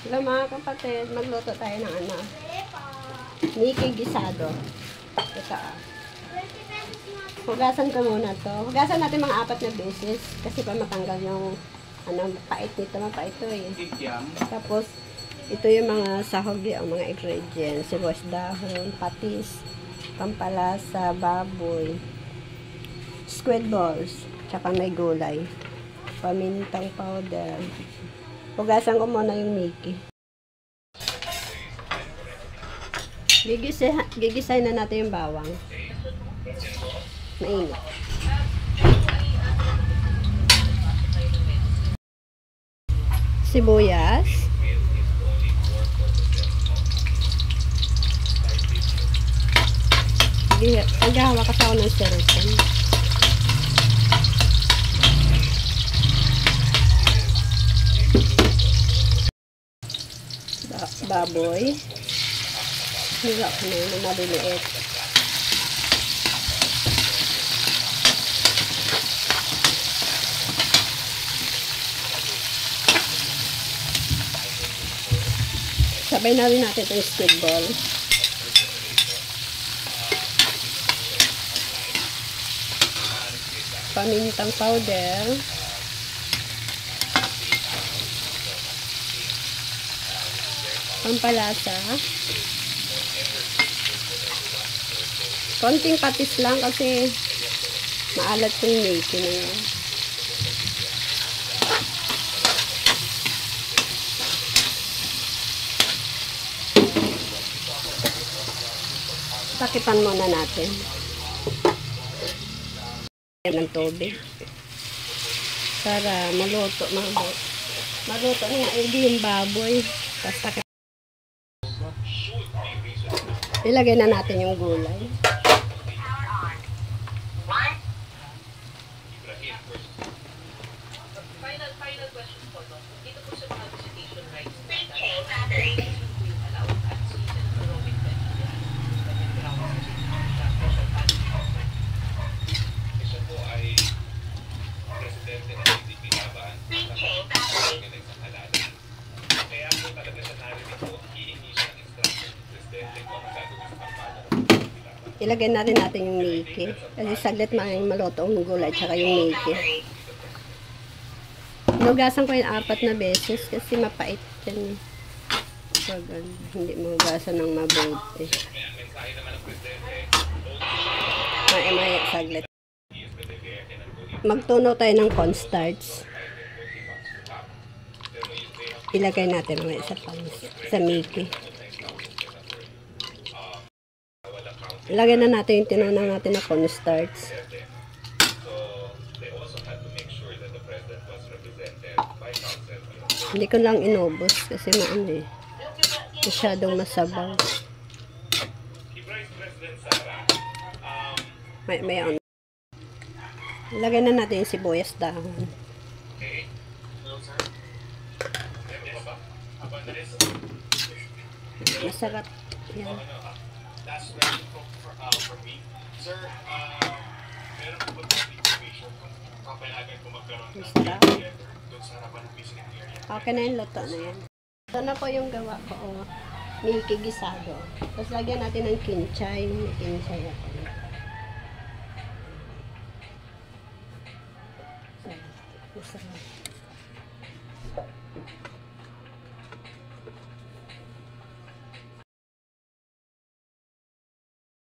Hello mga kapatid, magluto tayo ng ano, Mickey gisado. Ito Hugasan ko muna to. Hugasan natin mga 4 na beses kasi pa matanggal yung ano, pait nito, mapait to eh. Tapos ito yung mga sahog, yung mga ingredients, sibuyas dahon, patis, pampalasa, baboy, squid balls, tsaka may gulay, pamintang powder. Hugasan ko muna yung Mickey. Gigisay na natin yung bawang. Mainit. Sibuyas. Naghahawa kasi ako ng sirupan. Baboy. Higa ko na yun, maliliit. Sabay na rin natin itong squid ball. Pamintang powder. Pampalasa. Konting patis lang kasi maalat yung Mickey na yun. Takipan muna natin. Ng tubig. Para maluto na yung baboy. Tapos takipan. Ilagay na natin yung gulay. Final question po, no? Dito po sa mga visitation rights isa po ay presidente ng CDP Laban sa halalan. Kaya po talaga sa narinig po, hihingi siya ng instruction ng presidente kung ano gagawin sa kampanya ng CDP Laban. Ilagay natin yung Mickey. Kasi saglit maluto ang gulay tsaka yung Mickey. Hinugasan ko yung 4 na beses kasi mapait yan. So, hindi mahugasan ng mabuti. Maya saglit. Magtunaw tayo ng cornstarch. Ilagay natin mga sa Mickey. Ilagay na natin yung tinunaw natin na cornstarch. Hindi ko lang inubos kasi masyadong masabaw. May on. Ilagay na natin yung sibuyas dahon. Masarap yan. Masarap. Okay na yung luto na yan. Ito na po yung gawa ko. Mickey gisado. Tapos lagyan natin ng kinchay. May kinchay ako. Masarap.